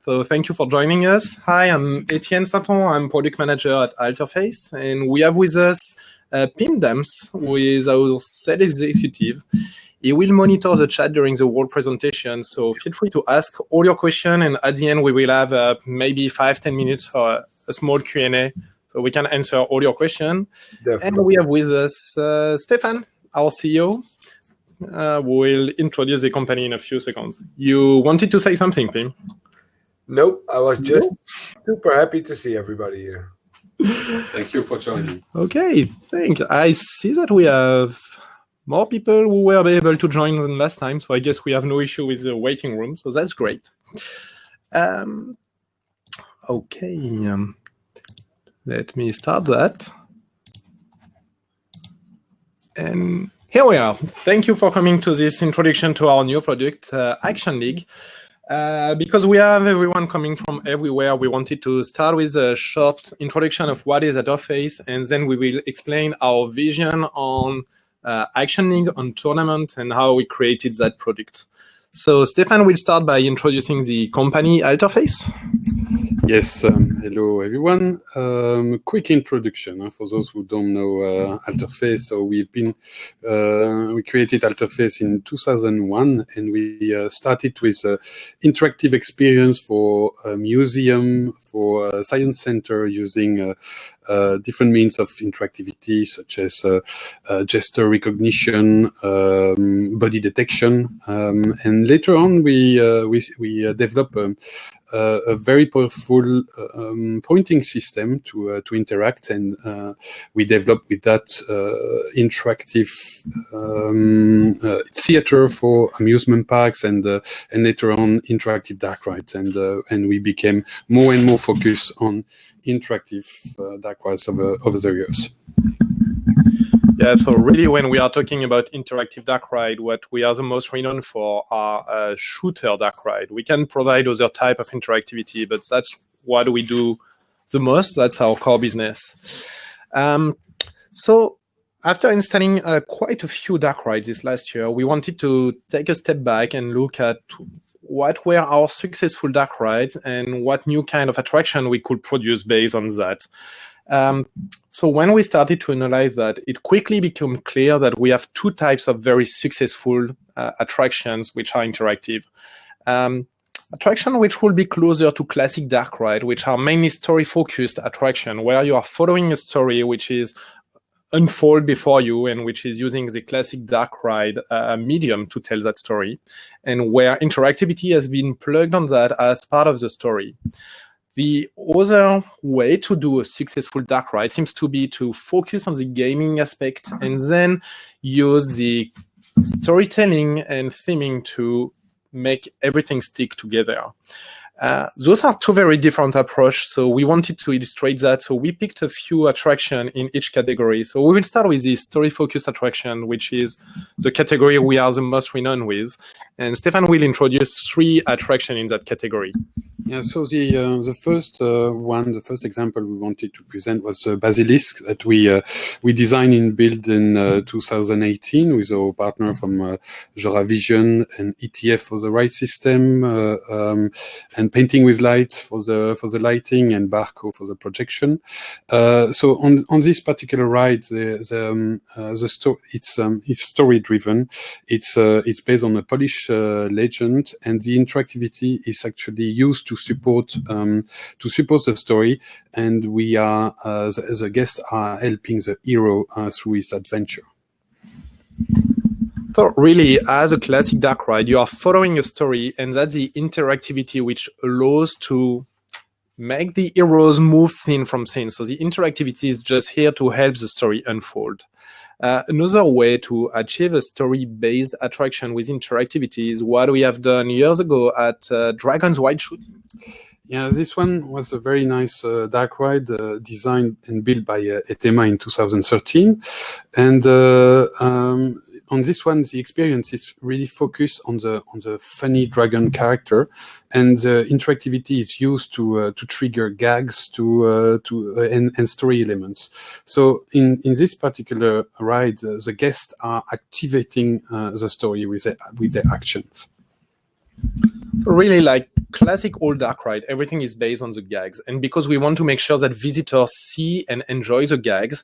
So thank you for joining us. Hi, I'm Etienne Saton. I'm product manager at Alterface, and we have with us Pim Dams, who is our sales executive. He will monitor the chat during the whole presentation, so feel free to ask all your questions, and at the end we will have maybe 5-10 minutes for a small Q&A, so we can answer all your questions. And we have with us Stefan, our CEO. We'll introduce the company in a few seconds. You wanted to say something, Pim? Nope, I was just super happy to see everybody here. Thank you for joining. Okay, thank you. I see that we have more people who were able to join than last time, so I guess we have no issue with the waiting room, so that's great. Okay, let me start that. And here we are. Thank you for coming to this introduction to our new product, Action League. Because we have everyone coming from everywhere, we wanted to start with a short introduction of what is Alterface, and then we will explain our vision on Action League, on tournament, and how we created that product. So Stefan will start by introducing the company Alterface. Yes, hello everyone. Quick introduction for those who don't know Alterface. So we created Alterface in 2001, and we started with interactive experience for a museum, for a science center, using different means of interactivity, such as gesture recognition, body detection, and later on we developed a very powerful pointing system to interact, and we developed with that interactive theater for amusement parks, and later on interactive dark rides, and we became more and more focused on interactive dark rides over the years. Yeah, so really when we are talking about interactive dark ride, what we are the most renowned for are shooter dark ride. We can provide other type of interactivity, but that's what we do the most. That's our core business. So after installing quite a few dark rides this last year, we wanted to take a step back and look at what were our successful dark rides and what new kind of attraction we could produce based on that. So when we started to analyze that, it quickly became clear that we have two types of very successful attractions which are interactive. Attraction which will be closer to classic dark ride, which are mainly story-focused attraction, where you are following a story which is unfold before you and which is using the classic dark ride medium to tell that story, and where interactivity has been plugged on that as part of the story. The other way to do a successful dark ride seems to be to focus on the gaming aspect and then use the storytelling and theming to make everything stick together. Those are two very different approaches, so we wanted to illustrate that. So we picked a few attractions in each category. So we will start with the story-focused attraction, which is the category we are the most renowned with. And Stefan will introduce 3 attractions in that category. Yeah, so the first the first example we wanted to present was Basilisk, that we designed and built in 2018 with our partner from Joravision and ETF for the ride system, and Painting with Light for the lighting, and Barco for the projection. So on this particular ride, the story it's story driven. It's based on a Polish legend, and the interactivity is actually used to support the story, and we are the guests are helping the hero through his adventure. So really, as a classic dark ride, you are following a story, and that's the interactivity which allows to make the heroes move scene from scene. So the interactivity is just here to help the story unfold. Another way to achieve a story-based attraction with interactivity is what we have done years ago at Dragon's Wide Shooting. Yeah, this one was a very nice dark ride designed and built by Etema in 2013. And on this one, the experience is really focused on the funny dragon character, and the interactivity is used to trigger gags and story elements. So in this particular ride, the guests are activating the story with their actions. Really, like classic old dark ride, everything is based on the gags. And because we want to make sure that visitors see and enjoy the gags,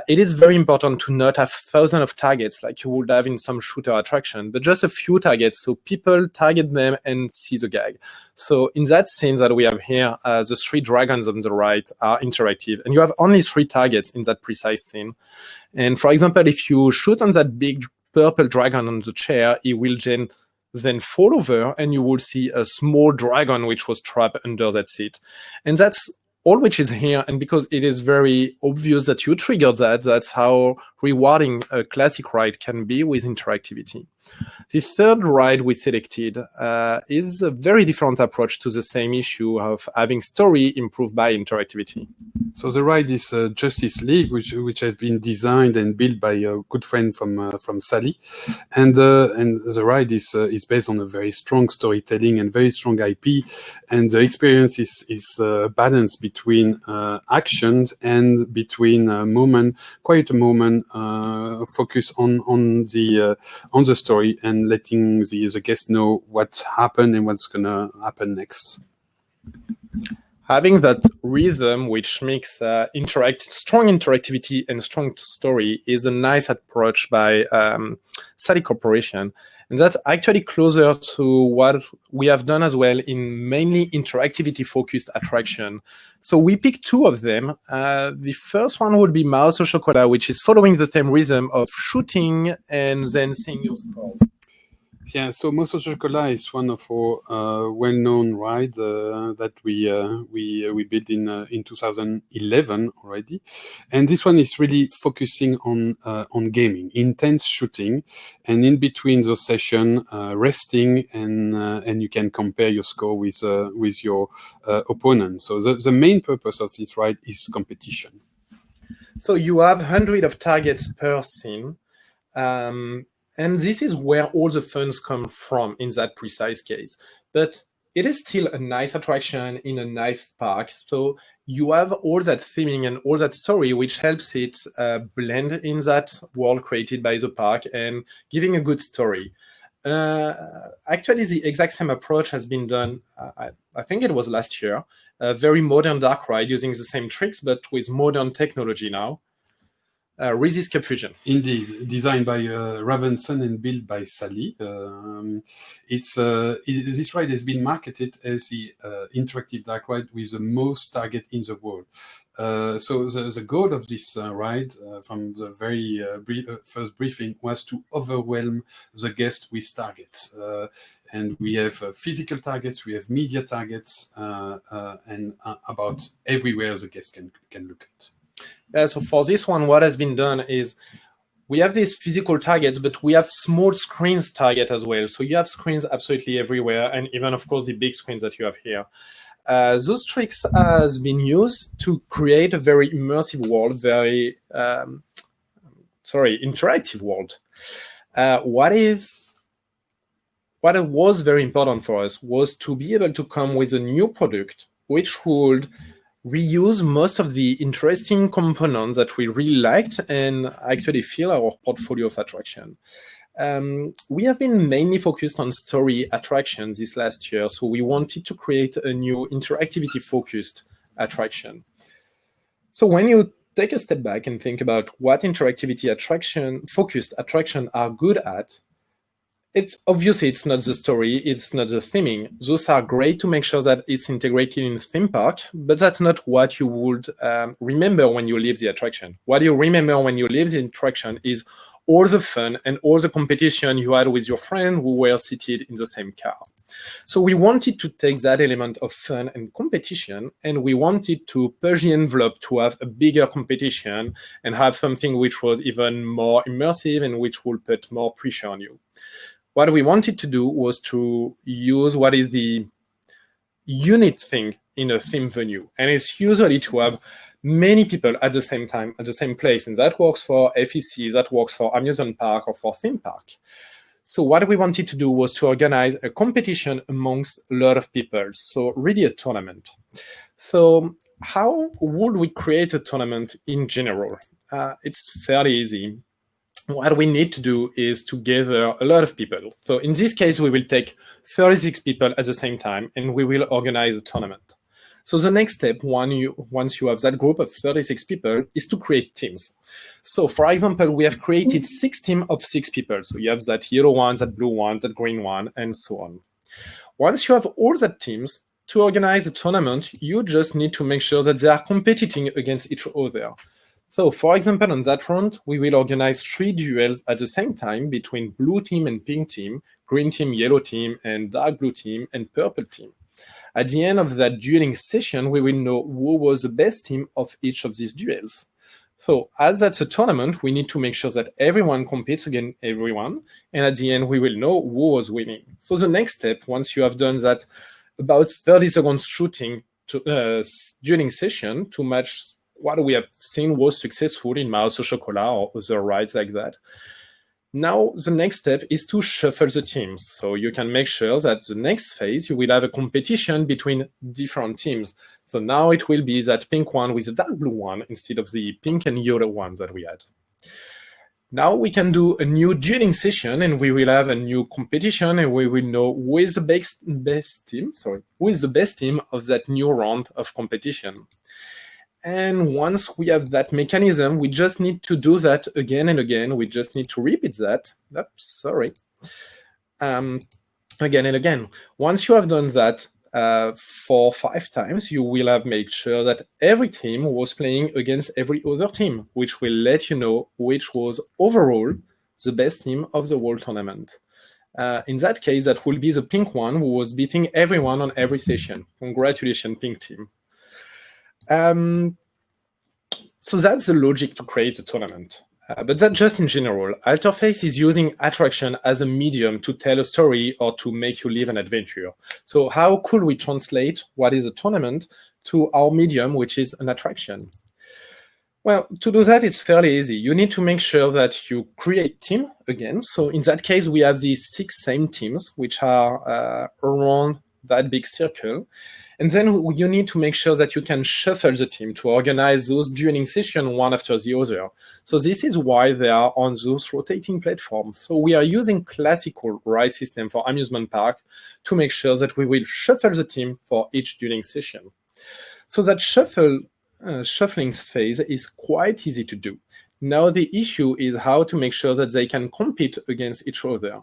it is very important to not have thousands of targets like you would have in some shooter attraction, but just a few targets so people target them and see the gag. So in that scene that we have here, the 3 dragons on the right are interactive, and you have only 3 targets in that precise scene. And for example, if you shoot on that big purple dragon on the chair, it will then fall over, and you will see a small dragon which was trapped under that seat. And that's all which is here, and because it is very obvious that you triggered that, that's how rewarding a classic ride can be with interactivity. The third ride we selected is a very different approach to the same issue of having story improved by interactivity. So the ride is Justice League, which has been designed and built by a good friend from Sally, and the ride is based on a very strong storytelling and very strong IP, and the experience is balanced between actions and between quiet moment, focus on the story and letting the guest know what happened and what's gonna happen next. Having that rhythm, which makes strong interactivity and strong story, is a nice approach by Sally Corporation. And that's actually closer to what we have done as well in mainly interactivity-focused attraction. So we picked 2 of them. The first one would be Au Chocolat, which is following the same rhythm of shooting and then seeing your scores. Yeah, so Au Chocolat is one of our well-known rides that we built in 2011 already, and this one is really focusing on gaming, intense shooting, and in between those sessions, resting, and you can compare your score with your opponent. So the main purpose of this ride is competition. So you have hundreds of targets per scene. And this is where all the funds come from in that precise case. But it is still a nice attraction in a nice park. So you have all that theming and all that story, which helps it blend in that world created by the park and giving a good story. Actually, the exact same approach has been done, I think it was last year, a very modern dark ride using the same tricks, but with modern technology now. Resist Fusion. Indeed, designed by Ravenson and built by Sally. This ride has been marketed as the interactive dark ride with the most target in the world. So the goal of this ride from the very first briefing was to overwhelm the guest with targets. And we have physical targets, we have media targets, and about everywhere the guest can look at. So for this one, what has been done is we have these physical targets, but we have small screens target as well. So you have screens absolutely everywhere, and even, of course, the big screens that you have here. Those tricks has been used to create a very immersive world, very interactive world. What was very important for us was to be able to come with a new product which would reuse most of the interesting components that we really liked and actually fill our portfolio of attraction. We have been mainly focused on story attractions this last year, so we wanted to create a new interactivity-focused attraction. So when you take a step back and think about what interactivity-focused attraction are good at, it's obviously it's not the story, it's not the theming. Those are great to make sure that it's integrated in the theme park, but that's not what you would remember when you leave the attraction. What you remember when you leave the attraction is all the fun and all the competition you had with your friend who were seated in the same car. So we wanted to take that element of fun and competition, and we wanted to push the envelope to have a bigger competition and have something which was even more immersive and which would put more pressure on you. What we wanted to do was to use what is the unit thing in a theme venue. And it's usually to have many people at the same time, at the same place. And that works for FEC, that works for amusement park or for theme park. So what we wanted to do was to organize a competition amongst a lot of people. So really a tournament. So how would we create a tournament in general? It's fairly easy. what we need to do is to gather a lot of people. So in this case, we will take 36 people at the same time, and we will organize a tournament. So the next step, once you have that group of 36 people, is to create teams. So for example, we have created 6 teams of 6 people. So you have that yellow one, that blue one, that green one, and so on. Once you have all that teams, to organize a tournament, you just need to make sure that they are competing against each other. So for example, on that round, we will organize 3 duels at the same time between blue team and pink team, green team, yellow team, and dark blue team, and purple team. At the end of that dueling session, we will know who was the best team of each of these duels. So as that's a tournament, we need to make sure that everyone competes against everyone, and at the end, we will know who was winning. So the next step, once you have done that about 30 seconds shooting dueling session to match what we have seen was successful in Au Chocolat or other rides like that. Now, the next step is to shuffle the teams. So you can make sure that the next phase, you will have a competition between different teams. So now it will be that pink one with the dark blue one instead of the pink and yellow one that we had. Now we can do a new dueling session, and we will have a new competition, and we will know who is the best team of that new round of competition. And once we have that mechanism, we just need to do that again and again. We just need to repeat that. Again and again. Once you have done that for 5 times, you will have made sure that every team was playing against every other team, which will let you know which was overall the best team of the whole tournament. In that case, that will be the pink one who was beating everyone on every session. Congratulations, pink team. So that's the logic to create a tournament. But that's just in general. Alterface is using attraction as a medium to tell a story or to make you live an adventure. So how could we translate what is a tournament to our medium, which is an attraction? Well, to do that, it's fairly easy. You need to make sure that you create team again. So in that case, we have these 6 same teams, which are around that big circle. And then you need to make sure that you can shuffle the team to organize those dueling sessions one after the other. So this is why they are on those rotating platforms. So we are using classical ride system for amusement park to make sure that we will shuffle the team for each dueling session. So that shuffling phase is quite easy to do. Now the issue is how to make sure that they can compete against each other.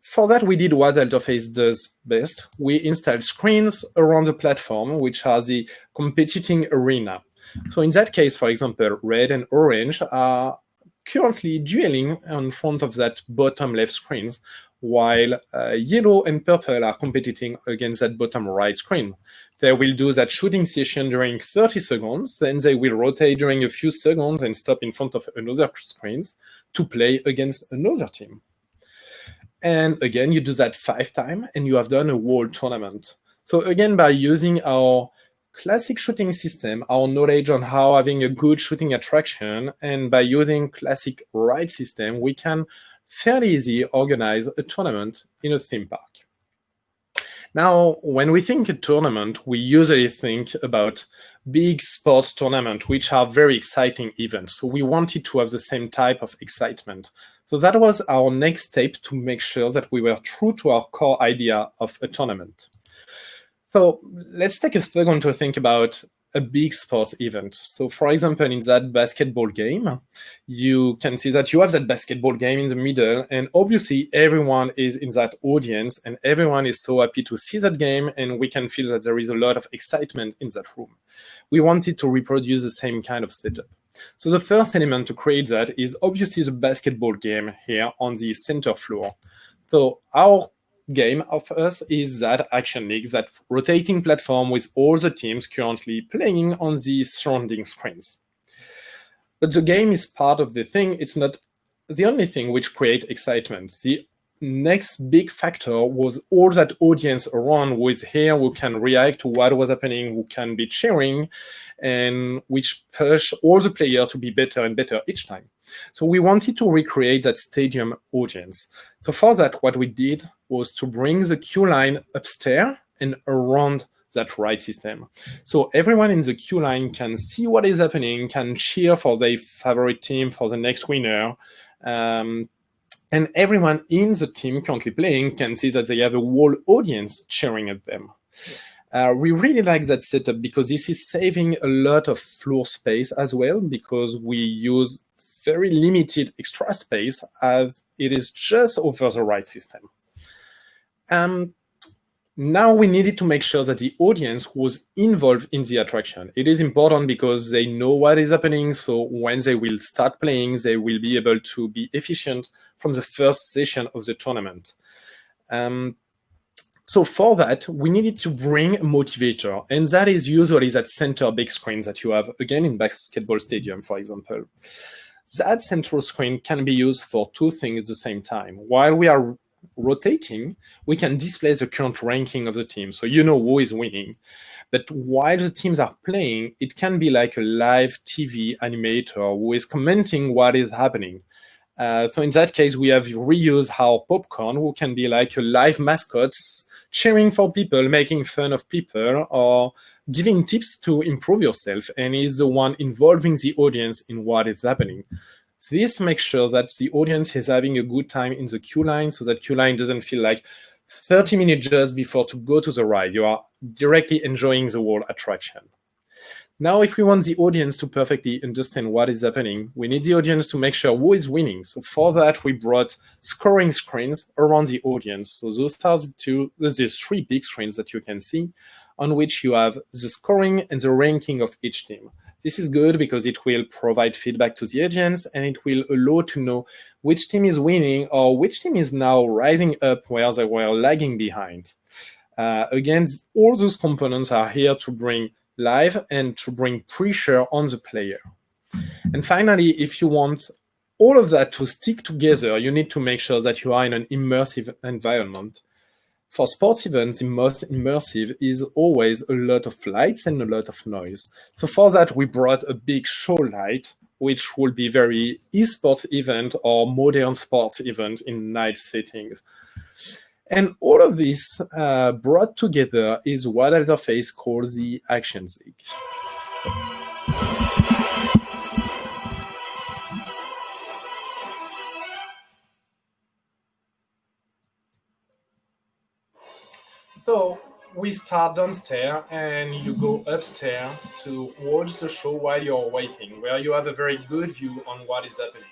For that, we did what Alterface does best. We installed screens around the platform, which are the competing arena. So in that case, for example, red and orange are currently dueling in front of that bottom left screens, while yellow and purple are competing against that bottom right screen. They will do that shooting session during 30 seconds, then they will rotate during a few seconds and stop in front of another screen to play against another team. And again, you do that 5 times, and you have done a whole tournament. So again, by using our classic shooting system, our knowledge on how having a good shooting attraction, and by using classic ride system, we can fairly easily organize a tournament in a theme park. Now, when we think a tournament, we usually think about big sports tournaments, which are very exciting events. So we wanted to have the same type of excitement. So that was our next step to make sure that we were true to our core idea of a tournament. So let's take a second to think about a big sports event. So for example, in that basketball game, you can see that you have that basketball game in the middle, and obviously everyone is in that audience and everyone is so happy to see that game, and we can feel that there is a lot of excitement in that room. We wanted to reproduce the same kind of setup. So the first element to create that is obviously the basketball game here on the center floor. So our game of us is that Action League, that rotating platform with all the teams currently playing on the surrounding screens. But the game is part of the thing. It's not the only thing which creates excitement. The next big factor was all that audience around who is here, who can react to what was happening, who can be cheering, and which push all the players to be better and better each time. So we wanted to recreate that stadium audience. So for that, what we did was to bring the queue line upstairs and around that ride system. So everyone in the queue line can see what is happening, can cheer for their favorite team, for the next winner. And everyone in the team currently playing can see that they have a whole audience cheering at them. We really like that setup because this is saving a lot of floor space as well, because we use very limited extra space as it is just over the ride system. Now we needed to make sure that the audience was involved in the attraction. It is important because they know what is happening, so when they will start playing, they will be able to be efficient from the first session of the tournament. So for that, we needed to bring a motivator, and that is usually that center big screen that you have, again, in basketball stadium, for example. That central screen can be used for two things at the same time. While we are rotating, we can display the current ranking of the team, so you know who is winning. But while the teams are playing, it can be like a live TV animator who is commenting what is happening. So in that case, we have reused our popcorn, who can be like a live mascots, cheering for people, making fun of people, or giving tips to improve yourself, and is the one involving the audience in what is happening. This makes sure that the audience is having a good time in the queue line, so that queue line doesn't feel like 30 minutes just before to go to the ride. You are directly enjoying the whole attraction. Now, if we want the audience to perfectly understand what is happening, we need the audience to make sure who is winning. So for that, we brought scoring screens around the audience. So those are the three big screens that you can see, on which you have the scoring and the ranking of each team. This is good because it will provide feedback to the audience, and it will allow to know which team is winning or which team is now rising up where they were lagging behind. Again, all those components are here to bring live and to bring pressure on the player. And finally, if you want all of that to stick together, you need to make sure that you are in an immersive environment. For sports events, the most immersive is always a lot of lights and a lot of noise. So for that, we brought a big show light, which will be very esports event or modern sports event in night settings. And all of this brought together is what Alterface calls the action zig. So we start downstairs and you go upstairs to watch the show while you're waiting, where you have a very good view on what is happening.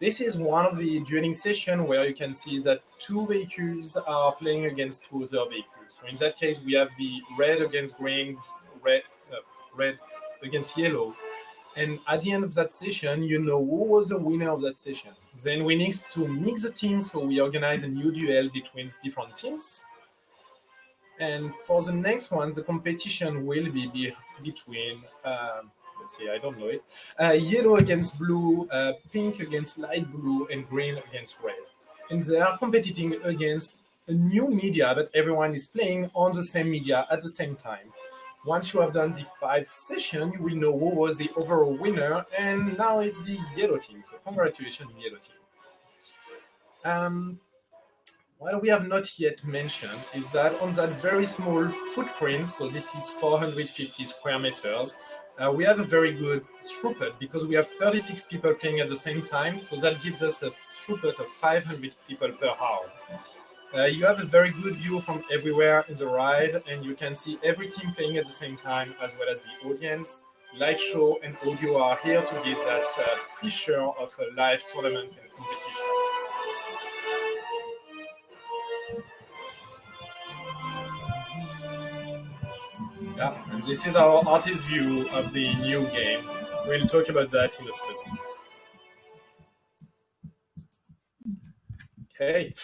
This is one of the dueling sessions where you can see that two vehicles are playing against two other vehicles. So in that case, we have the red against green, red against yellow. And at the end of that session, you know who was the winner of that session. Then we need to mix the teams, so we organize a new duel between different teams. And for the next one, the competition will be between, let's see, I don't know it, yellow against blue, pink against light blue, and green against red. And they are competing against a new media that everyone is playing on the same media at the same time. Once you have done the 5 sessions, you will know who was the overall winner, and now it's the yellow team. So congratulations, yellow team. What we have not yet mentioned is that on that very small footprint, so this is 450 square meters, we have a very good throughput because we have 36 people playing at the same time, so that gives us a throughput of 500 people per hour. You have a very good view from everywhere in the ride, and you can see every team playing at the same time, as well as the audience. Light show and audio are here to give that pressure of a live tournament and competition. Yeah, and this is our artist view of the new game. We'll talk about that in a second. Okay.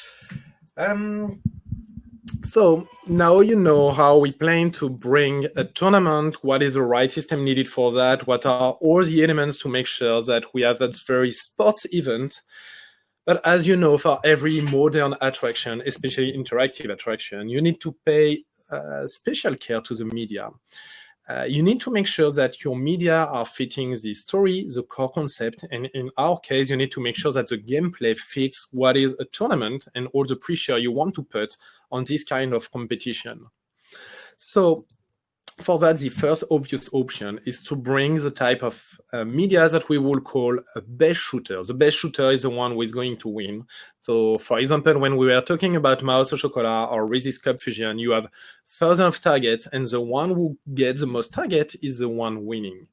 So now you know how we plan to bring a tournament, what is the right system needed for that, what are all the elements to make sure that we have that very sports event. But as you know, for every modern attraction, especially interactive attraction, you need to pay special care to the media. You need to make sure that your media are fitting the story, the core concept, and in our case, you need to make sure that the gameplay fits what is a tournament and all the pressure you want to put on this kind of competition. So for that, the first obvious option is to bring the type of media that we will call a best shooter. The best shooter is the one who is going to win. So, for example, when we were talking about Au Chocolat or Resist Cup Fusion, you have thousands of targets, and the one who gets the most target is the one winning.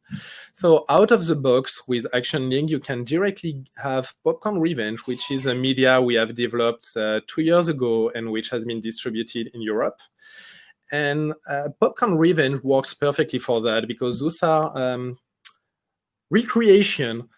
So, out of the box with Action Link, you can directly have Popcorn Revenge, which is a media we have developed 2 years ago and which has been distributed in Europe. And Popcorn Revenge works perfectly for that because those are recreation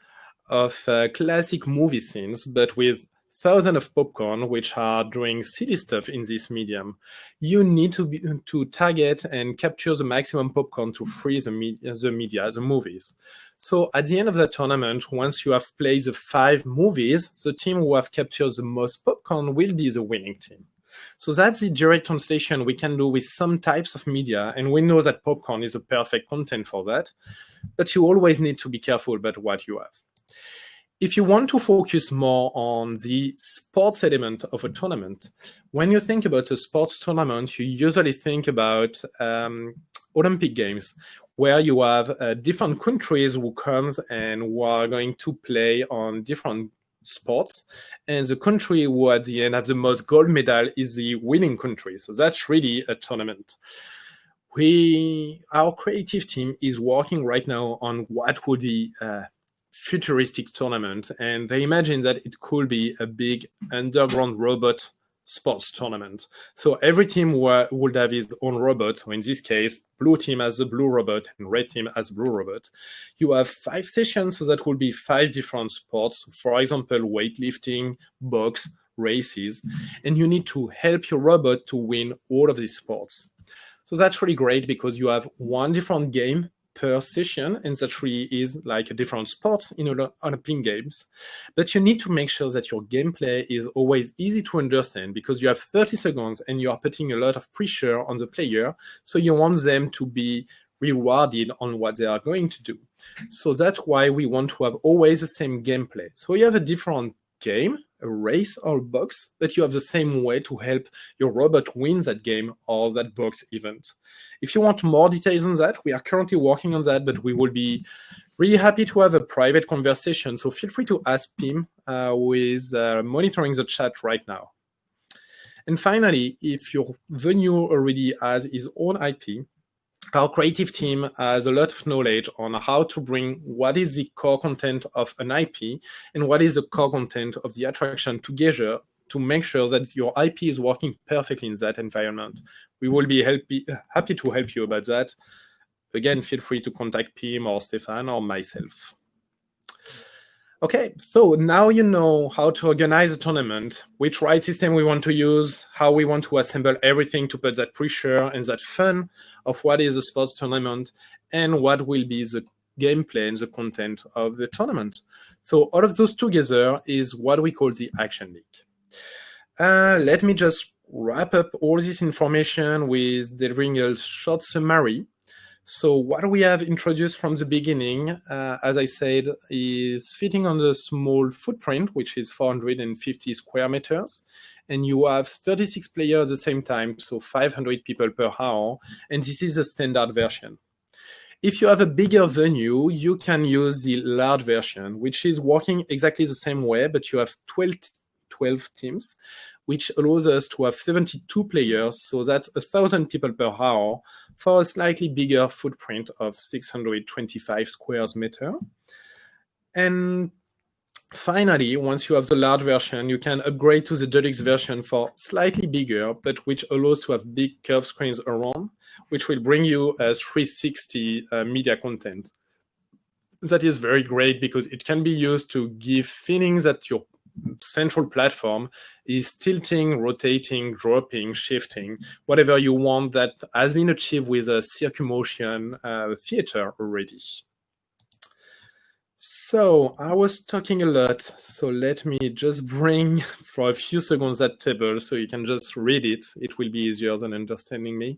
of classic movie scenes, but with thousands of popcorn, which are doing silly stuff in this medium. You need to target and capture the maximum popcorn to free the movies. So at the end of the tournament, once you have played the 5 movies, the team who have captured the most popcorn will be the winning team. So that's the direct translation we can do with some types of media, and we know that popcorn is a perfect content for that, but you always need to be careful about what you have. If you want to focus more on the sports element of a tournament, when you think about a sports tournament, you usually think about Olympic Games, where you have different countries who comes and who are going to play on different sports, and the country who at the end has the most gold medal is the winning country. So that's really a tournament. Our creative team is working right now on what would be a futuristic tournament, and they imagine that it could be a big underground robot sports tournament. So every team would have his own robot. So in this case, blue team has the blue robot and red team has blue robot. You have 5 sessions, so that will be 5 different sports. For example, weightlifting, box, races, and you need to help your robot to win all of these sports. So that's really great because you have one different game per session, and that really is like a different sports in Olympic Games. But you need to make sure that your gameplay is always easy to understand because you have 30 seconds and you are putting a lot of pressure on the player. So you want them to be rewarded on what they are going to do. So that's why we want to have always the same gameplay. So you have a different game, a race or a box, but you have the same way to help your robot win that game or that box event. If you want more details on that, we are currently working on that, but we will be really happy to have a private conversation. So feel free to ask Pim, who is monitoring the chat right now. And finally, if your venue already has its own IP, our creative team has a lot of knowledge on how to bring what is the core content of an IP and what is the core content of the attraction together to make sure that your IP is working perfectly in that environment. We will be happy to help you about that. Again, feel free to contact Pim or Stefan or myself. Okay, so now you know how to organize a tournament, which ride system we want to use, how we want to assemble everything to put that pressure and that fun of what is a sports tournament, and what will be the gameplay and the content of the tournament. So all of those together is what we call the Action League. Let me just wrap up all this information with delivering a short summary. So what we have introduced from the beginning, as I said, is fitting on the small footprint, which is 450 square meters. And you have 36 players at the same time, so 500 people per hour. And this is a standard version. If you have a bigger venue, you can use the large version, which is working exactly the same way, but you have 12 teams, which allows us to have 72 players. So that's 1,000 people per hour for a slightly bigger footprint of 625 square meters. And finally, once you have the large version, you can upgrade to the deluxe version for slightly bigger, but which allows to have big curved screens around, which will bring you a 360 media content. That is very great because it can be used to give feelings that your central platform is tilting, rotating, dropping, shifting, whatever you want, that has been achieved with a circumotion theater already. So I was talking a lot, so let me just bring for a few seconds that table so you can just read it. It will be easier than understanding me.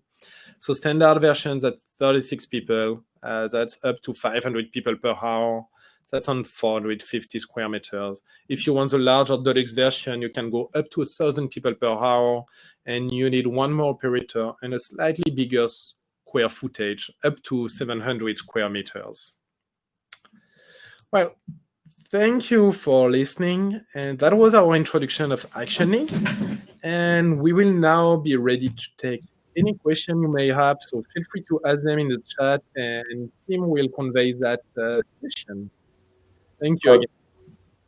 So standard versions at 36 people, that's up to 500 people per hour. That's on 450 square meters. If you want the larger deluxe version, you can go up to 1,000 people per hour, and you need one more operator and a slightly bigger square footage, up to 700 square meters. Well, thank you for listening. And that was our introduction of ActionLink. And we will now be ready to take any question you may have. So feel free to ask them in the chat, and Tim will convey that session. Thank you again.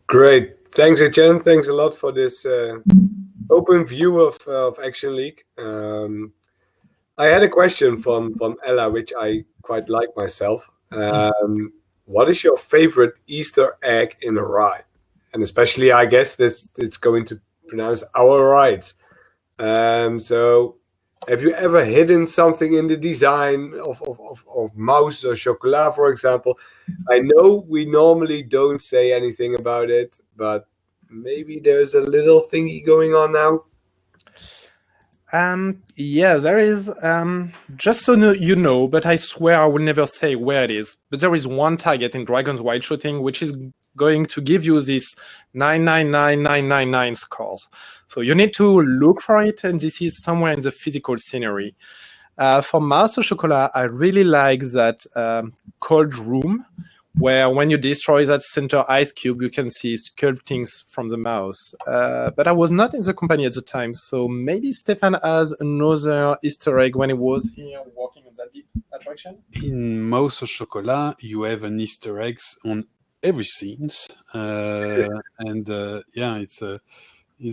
Great. Thanks, Etienne. Thanks a lot for this open view of Action League. I had a question from Ella, which I quite like myself. What is your favorite Easter egg in a ride? And especially, I guess it's going to pronounce our rides. So have you ever hidden something in the design of Mouse or Chocolat, for example? I know we normally don't say anything about it, but maybe there's a little thingy going on now. Yeah, there is, just so you know, but I swear I will never say where it is. But there is one target in Dragon's Wild Shooting, which is going to give you this 999,999 scores. So you need to look for it, and this is somewhere in the physical scenery. For Mouse au Chocolat, I really like that cold room, where when you destroy that center ice cube, you can see sculptings from the mouse. But I was not in the company at the time, so maybe Stefan has another Easter egg when he was here working on that attraction? In Mouse au Chocolat, you have an Easter eggs on every scenes, and yeah, it's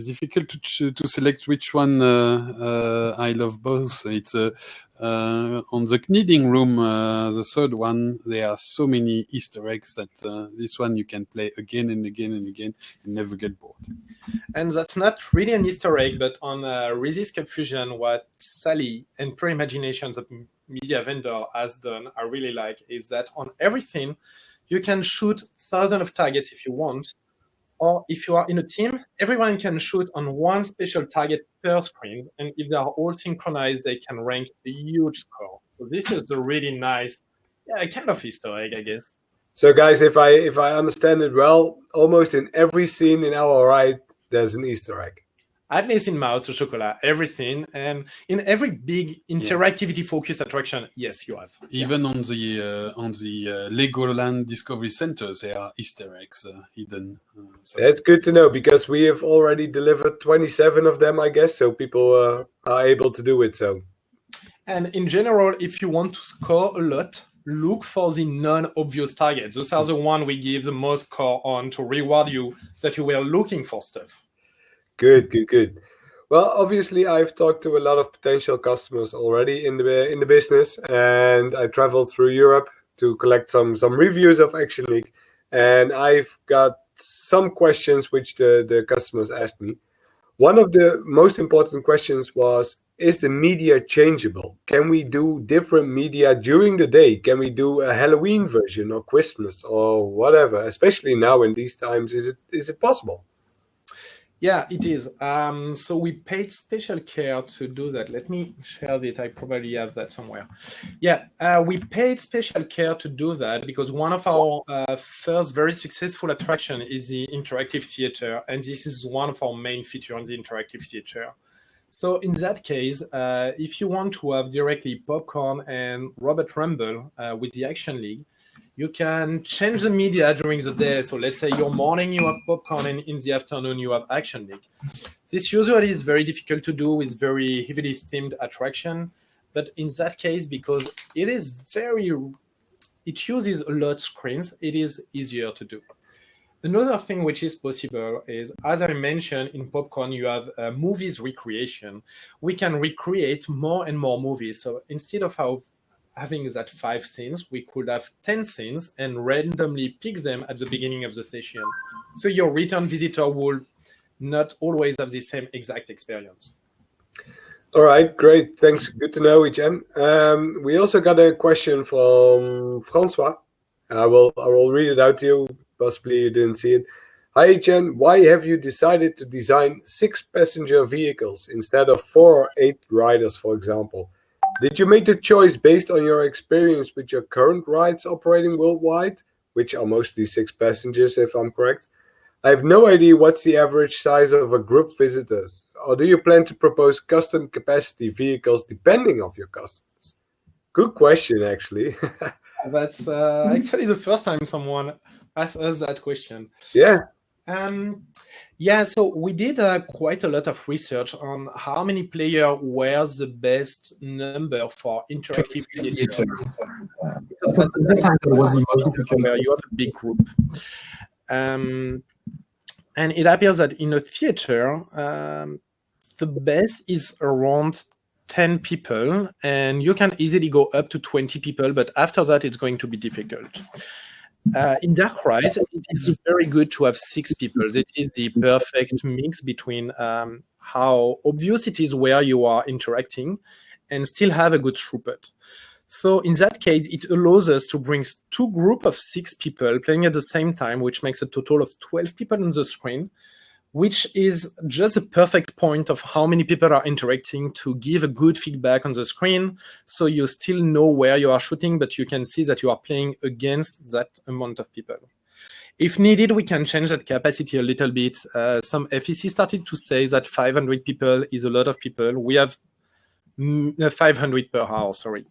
difficult to select which one. I love both. It's on the kneading room, the third one. There are so many Easter eggs that this one you can play again and again and again and never get bored. And that's not really an Easter egg, but on Resist Cup Fusion, what Sally and Pre-Imagination, the media vendor, has done, I really like, is that on everything, you can shoot thousands of targets if you want, or if you are in a team, everyone can shoot on one special target per screen, and if they are all synchronized, they can rank a huge score. So this is a really nice, kind of Easter egg, I guess. So guys, if I understand it well, almost in every scene in our ride, there's an Easter egg. At least in Mouse au Chocolat, everything, and in every big interactivity-focused attraction, yes, you have. Even on the Legoland Discovery Center, there are Easter eggs hidden. So. That's good to know, because we have already delivered 27 of them, I guess, so people are able to do it. So. And in general, if you want to score a lot, look for the non-obvious targets. Those are the ones we give the most score on to reward you that you were looking for stuff. Good. Well, obviously, I've talked to a lot of potential customers already in the business, and I traveled through Europe to collect some reviews of Action League, and I've got some questions which the customers asked me. One of the most important questions was, is the media changeable? Can we do different media during the day? Can we do a Halloween version or Christmas or whatever? Especially now in these times, is it possible? Yeah, it is. So we paid special care to do that. Let me share it. I probably have that somewhere. Yeah, we paid special care to do that because one of our first very successful attraction is the interactive theater, and this is one of our main features on the interactive theater. So in that case, if you want to have directly popcorn and Robot Rumble with the Action League, you can change the media during the day. So let's say your morning you have popcorn and in the afternoon you have Action League. This usually is very difficult to do with very heavily themed attraction. But in that case, because it uses a lot of screens, it is easier to do. Another thing which is possible is, as I mentioned, in popcorn, you have movies recreation. We can recreate more and more movies. So instead of having that 5 scenes, we could have 10 scenes and randomly pick them at the beginning of the session. So your return visitor will not always have the same exact experience. All right, great. Thanks. Good to know, Etienne. We also got a question from Francois. I will read it out to you. Possibly you didn't see it. Hi, Etienne. Why have you decided to design 6 passenger vehicles instead of 4 or 8 riders, for example? Did you make the choice based on your experience with your current rides operating worldwide, which are mostly 6 passengers, if I'm correct. I have no idea what's the average size of a group visitors. Or do you plan to propose custom capacity vehicles depending on your customers? Good question, actually. That's actually the first time someone asked us that question. Yeah. Yeah, so we did quite a lot of research on how many players were the best number for interactive theater. Because at the time it was the most difficult where you have a big group. And it appears that in a theater, the best is around 10 people, and you can easily go up to 20 people, but after that, it's going to be difficult. In dark rides, it is very good to have 6 people. It is the perfect mix between how obvious it is where you are interacting and still have a good throughput. So in that case, it allows us to bring 2 groups of 6 people playing at the same time, which makes a total of 12 people on the screen, which is just a perfect point of how many people are interacting to give a good feedback on the screen. So you still know where you are shooting, but you can see that you are playing against that amount of people. If needed, we can change that capacity a little bit. Some FEC started to say that 500 people is a lot of people. We have 500 per hour, sorry.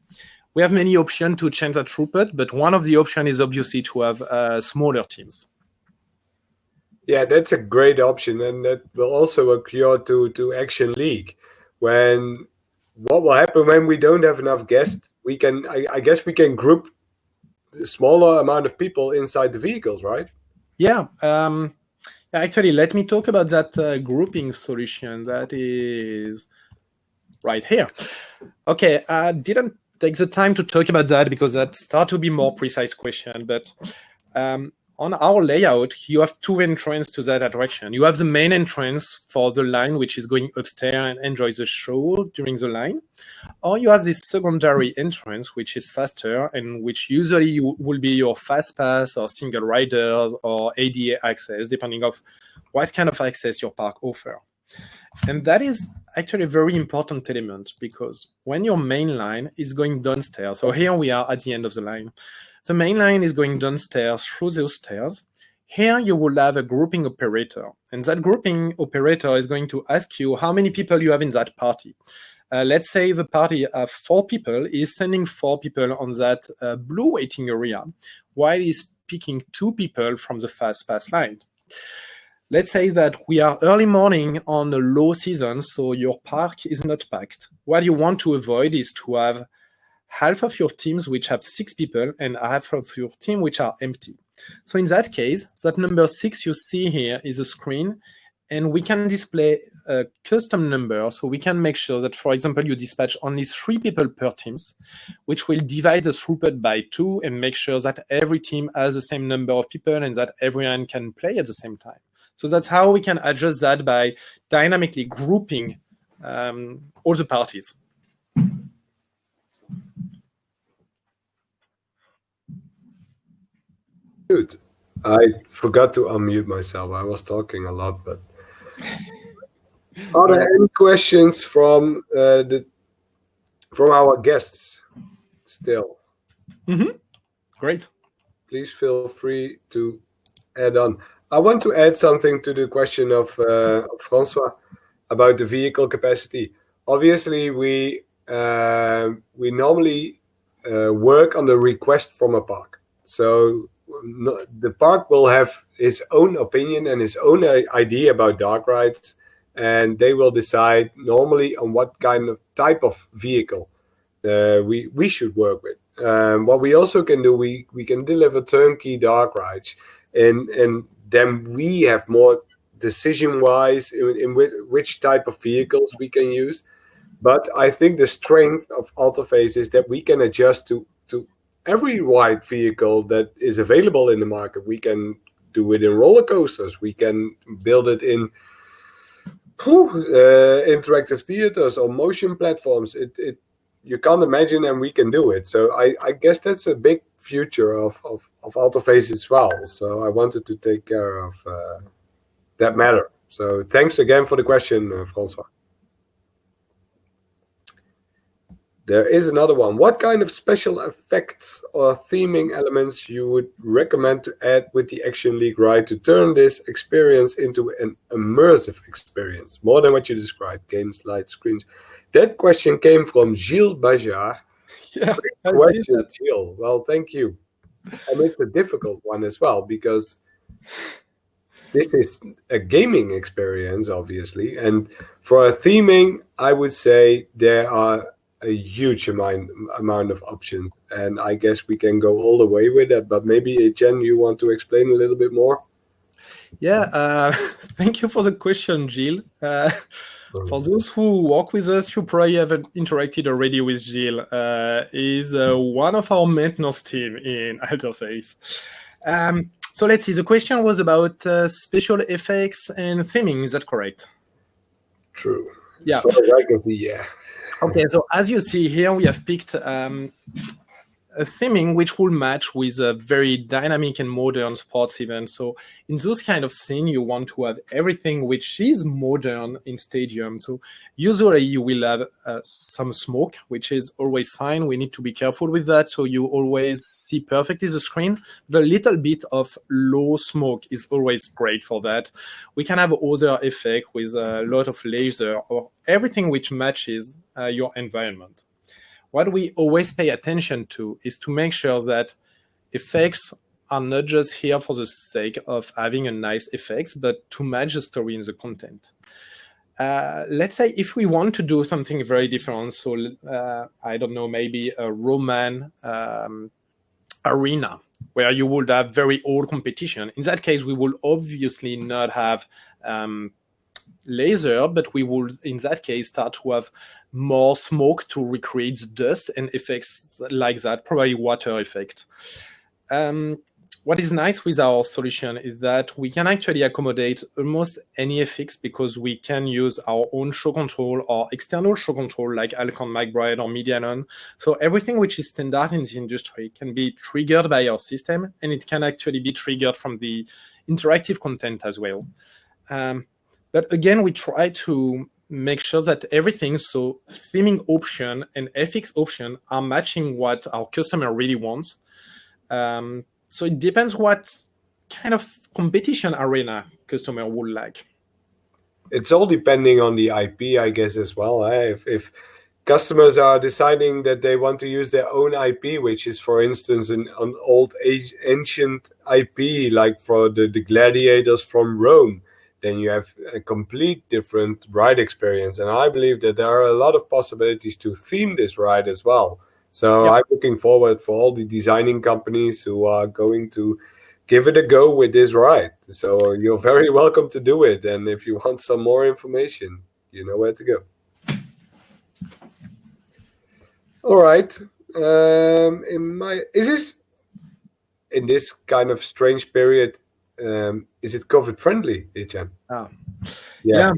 We have many options to change that throughput, but one of the options is obviously to have smaller teams. Yeah, that's a great option, and that will also occur to Action League. What will happen when we don't have enough guests? I guess we can group a smaller amount of people inside the vehicles, right? Yeah. Actually, let me talk about that grouping solution that is right here. Okay, I didn't take the time to talk about that because that starts to be more precise question, but on our layout, you have 2 entrances to that attraction. You have the main entrance for the line, which is going upstairs and enjoy the show during the line. Or you have this secondary entrance, which is faster and which usually will be your fast pass or single riders or ADA access, depending on what kind of access your park offers. And that is actually a very important element because when your main line is going downstairs, so here we are at the end of the line, the main line is going downstairs through those stairs. Here you will have a grouping operator, and that grouping operator is going to ask you how many people you have in that party. Let's say the party of 4 people is sending 4 people on that blue waiting area, while he's picking 2 people from the fast pass line. Let's say that we are early morning on a low season, so your park is not packed. What you want to avoid is to have half of your teams which have 6 people and half of your team which are empty. So in that case, that number 6 you see here is a screen, and we can display a custom number. So we can make sure that, for example, you dispatch only 3 people per teams, which will divide the throughput by 2 and make sure that every team has the same number of people and that everyone can play at the same time. So that's how we can adjust that by dynamically grouping all the parties. Good. I forgot to unmute myself. I was talking a lot, but are there any questions from our guests still? Great. Please feel free to add on. I want to add something to the question of Francois about the vehicle capacity. Obviously, we normally work on the request from a park. So the park will have his own opinion and his own idea about dark rides, and they will decide normally on what kind of type of vehicle we should work with. What we also can do, we can deliver turnkey dark rides, and then we have more decision-wise in which type of vehicles we can use. But I think the strength of Alterface is that we can adjust to every ride vehicle that is available in the market. We can do it in roller coasters. We can build it in interactive theaters or motion platforms. You can't imagine, and we can do it. So I guess that's a big future of Alterface as well. So I wanted to take care of that matter. So thanks again for the question, Francois. there is another one. What kind of special effects or theming elements you would recommend to add with the Action League ride to turn this experience into an immersive experience, more than what you described, games, lights, screens? That question came from Gilles Bajar. Yeah, Great question, Gilles. Well, thank you. And it's a difficult one as well, because this is a gaming experience, obviously. And for a theming, I would say there are a huge amount of options. And I guess we can go all the way with that. But maybe, Jen, you want to explain a little bit more? Yeah, thank you for the question, Gilles. For those who work with us, you probably haven't interacted already with Gilles. He's one of our maintenance team in Alterface. So let's see, the question was about special effects and theming, is that correct? True. Yeah. As far as I can see, yeah. Okay, so as you see here, we have picked a theming which will match with a very dynamic and modern sports event. So in those kind of thing, you want to have everything which is modern in stadium. So usually you will have some smoke, which is always fine. We need to be careful with that. So you always see perfectly the screen. But a little bit of low smoke is always great for that. We can have other effect with a lot of laser or everything which matches your environment. What we always pay attention to is to make sure that effects are not just here for the sake of having a nice effects, but to match the story and the content. Let's say if we want to do something very different, so I don't know, maybe a Roman arena where you would have very old competition. In that case, we will obviously not have laser, but we would in that case start to have more smoke to recreate the dust and effects like that, probably water effect. What is nice with our solution is that we can actually accommodate almost any effects because we can use our own show control or external show control like Alcon McBride or Medianon. So everything which is standard in the industry can be triggered by our system, and it can actually be triggered from the interactive content as well. But again, we try to make sure that everything, so theming option and FX option, are matching what our customer really wants. So it depends what kind of competition arena customer would like. It's all depending on the IP, I guess, as well. If customers are deciding that they want to use their own IP, which is, for instance, an old ancient IP, like for the gladiators from Rome, then you have a complete different ride experience. And I believe that there are a lot of possibilities to theme this ride as well. So Yep. I'm looking forward for all the designing companies who are going to give it a go with this ride. So you're very welcome to do it. And if you want some more information, you know where to go. All right. In this kind of strange period, is it COVID friendly, Etienne? Yeah.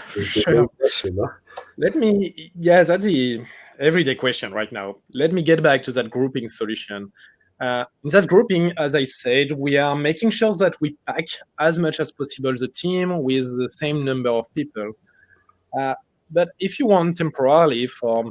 Sure. Question, huh? That's the everyday question right now. Let me get back to that grouping solution. In that grouping, as I said, we are making sure that we pack as much as possible the team with the same number of people. But if you want temporarily for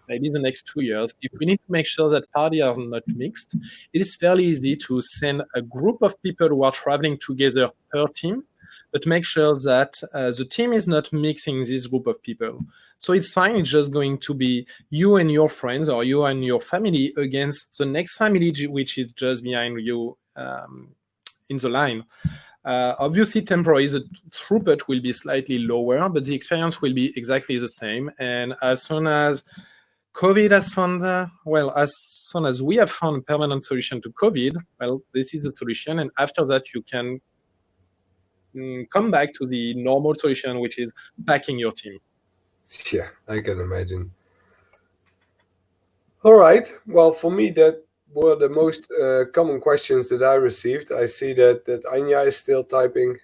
maybe the next 2 years, if we need to make sure that parties are not mixed, it is fairly easy to send a group of people who are traveling together per team, but make sure that the team is not mixing this group of people. So it's fine, it's just going to be you and your friends or you and your family against the next family, which is just behind you in the line. Obviously, temporarily, the throughput will be slightly lower, but the experience will be exactly the same. And as soon as COVID has found, as soon as we have found a permanent solution to COVID, well, this is the solution. And after that, you can come back to the normal solution, which is packing your team. Yeah, I can imagine. All right. Well, for me, that were the most common questions that I received. I see that Anja is still typing.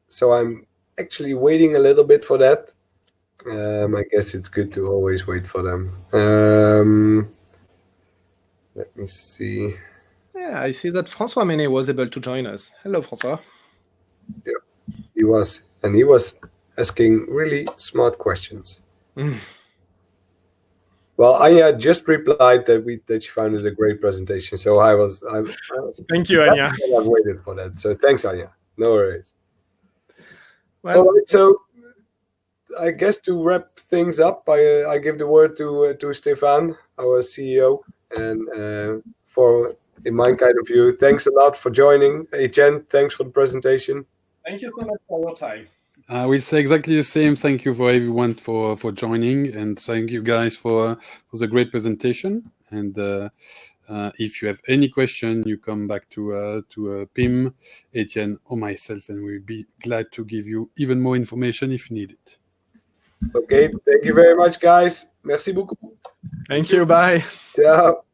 So I'm actually waiting a little bit for that. I guess it's good to always wait for them. Let me see. Yeah, I see that François Menet was able to join us. Hello, François. Yeah, he was. And he was asking really smart questions. Well, Anya just replied that she found it a great presentation. So Thank you, Anya. I've waited for that. So thanks, Anya. No worries. Well, all right, so I guess to wrap things up, I give the word to Stefan, our CEO, and in my kind of view, thanks a lot for joining. Hey Jen, thanks for the presentation. Thank you so much for your time. I will say exactly the same. Thank you for everyone for joining, and thank you guys for the great presentation. And if you have any question, you come back to Pim, Etienne, or myself, and we'll be glad to give you even more information if needed. Okay, thank you very much, guys. Merci beaucoup. Thank you. Bye. Ciao.